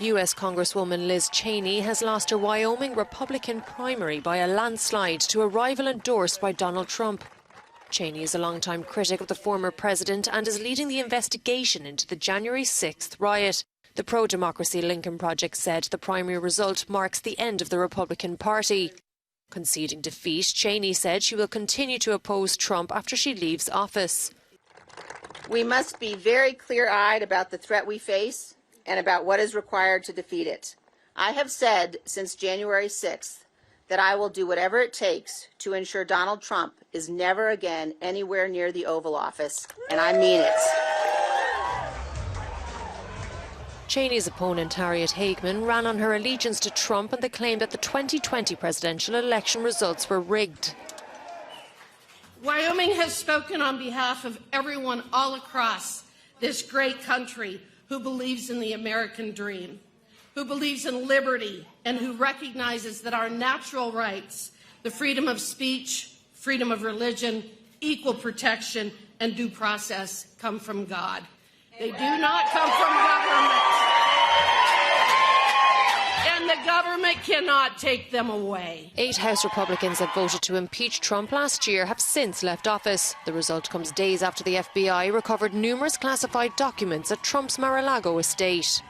U.S. Congresswoman Liz Cheney has lost her Wyoming Republican primary by a landslide to a rival endorsed by Donald Trump. Cheney is a longtime critic of the former president and is leading the investigation into the January 6th riot. The pro-democracy Lincoln Project said the primary result marks the end of the Republican Party. Conceding defeat, Cheney said she will continue to oppose Trump after she leaves office. We must be very clear-eyed about the threat we face and about what is required to defeat it. I have said since January 6th that I will do whatever it takes to ensure Donald Trump is never again anywhere near the Oval Office, and I mean it. Cheney's opponent, Harriet Hageman, ran on her allegiance to Trump and the claim that the 2020 presidential election results were rigged. Wyoming has spoken on behalf of everyone all across this great country who believes in the American dream, who believes in liberty, and who recognizes that our natural rights, the freedom of speech, freedom of religion, equal protection, and due process come from God. They do not come from government. And the government cannot take them away. 8 House Republicans that voted to impeach Trump last year have since left office. The result comes days after the FBI recovered numerous classified documents at Trump's Mar-a-Lago estate.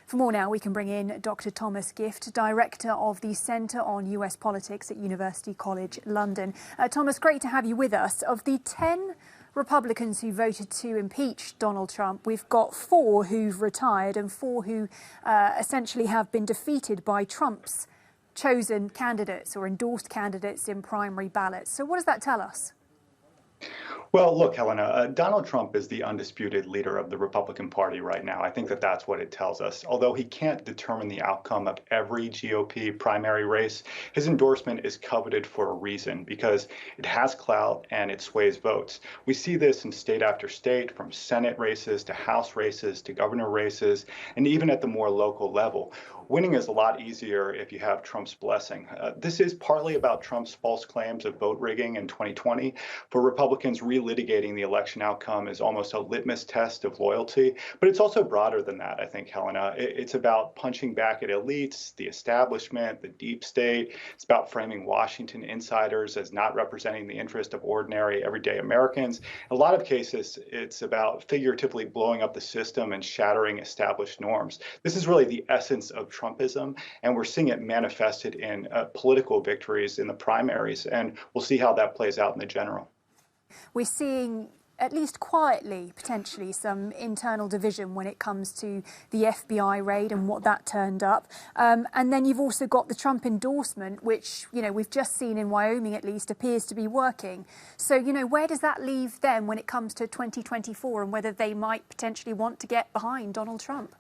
For more now, we can bring in Dr. Thomas Gift, Director of the Centre on US Politics at University College London. Thomas, great to have you with us. Of the 10 Republicans who voted to impeach Donald Trump, we've got 4 who've retired and 4 who essentially have been defeated by Trump's chosen candidates or endorsed candidates in primary ballots. So what does that tell us? Well, look, Helena, Donald Trump is the undisputed leader of the Republican Party right now. I think that that's what it tells us. Although he can't determine the outcome of every GOP primary race, his endorsement is coveted for a reason, because it has clout and it sways votes. We see this in state after state, from Senate races to House races to governor races, and even at the more local level. Winning is a lot easier if you have Trump's blessing. This is partly about Trump's false claims of vote rigging in 2020. For Republicans, relitigating the election outcome is almost a litmus test of loyalty. But it's also broader than that, I think, Helena. It's about punching back at elites, the establishment, the deep state. It's about framing Washington insiders as not representing the interest of ordinary, everyday Americans. In a lot of cases, it's about figuratively blowing up the system and shattering established norms. This is really the essence of Trumpism, and we're seeing it manifested in political victories in the primaries, and we'll see how that plays out in the general. We're seeing, at least quietly, potentially some internal division when it comes to the FBI raid and what that turned up. And then you've also got the Trump endorsement, which, you know, we've just seen in Wyoming at least appears to be working. So, you know, where does that leave them when it comes to 2024 and whether they might potentially want to get behind Donald Trump?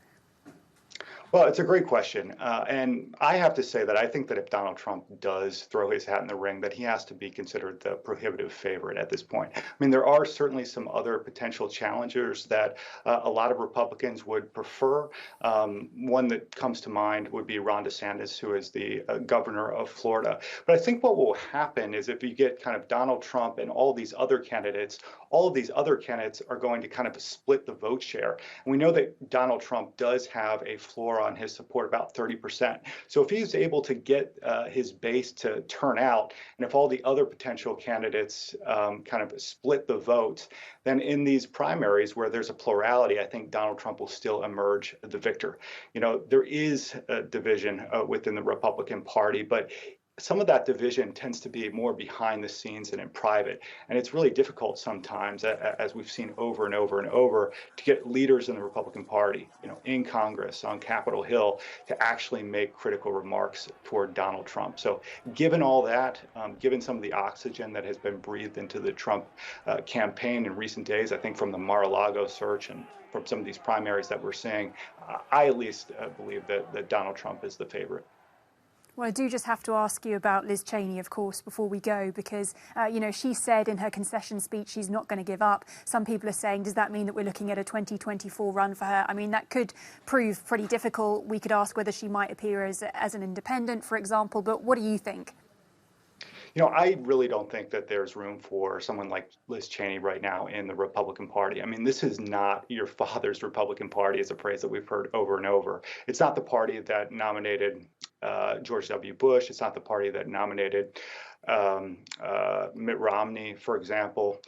Well, it's a great question. And I have to say that I think that if Donald Trump does throw his hat in the ring, that he has to be considered the prohibitive favorite at this point. I mean, there are certainly some other potential challengers that a lot of Republicans would prefer. One that comes to mind would be Ron DeSantis, who is the governor of Florida. But I think what will happen is if you get kind of Donald Trump and all these other candidates, all of these other candidates are going to kind of split the vote share. And we know that Donald Trump does have a floor on his support, about 30%. So if he's able to get his base to turn out, and if all the other potential candidates kind of split the votes, then in these primaries where there's a plurality, I think Donald Trump will still emerge the victor. You know, there is a division within the Republican Party, but some of that division tends to be more behind the scenes and in private. And it's really difficult sometimes, as we've seen over and over and over, to get leaders in the Republican Party, you know, in Congress, on Capitol Hill, to actually make critical remarks toward Donald Trump. So given all that, given some of the oxygen that has been breathed into the Trump campaign in recent days, I think from the Mar-a-Lago search and from some of these primaries that we're seeing, I at least believe that Donald Trump is the favorite. Well, I do just have to ask you about Liz Cheney, of course, before we go, because, you know, she said in her concession speech she's not going to give up. Some people are saying, does that mean that we're looking at a 2024 run for her? I mean, that could prove pretty difficult. We could ask whether she might appear as an independent, for example. But what do you think? I really don't think that there's room for someone like Liz Cheney right now in the Republican Party. I mean, this is not your father's Republican Party, is a phrase that we've heard over and over. It's not the party that nominated George W. Bush. It's not the party that nominated Mitt Romney, for example.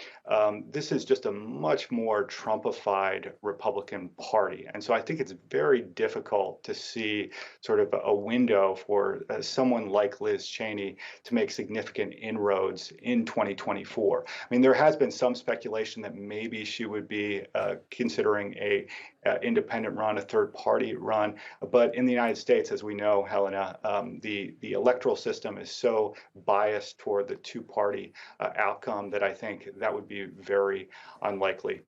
This is just a much more Trumpified Republican Party. And so I think it's very difficult to see sort of a window for someone like Liz Cheney to make significant inroads in 2024. I mean, there has been some speculation that maybe she would be considering a independent run, a third party run. But in the United States, as we know, Helena, the electoral system is so biased toward the two-party outcome that I think that would be very unlikely.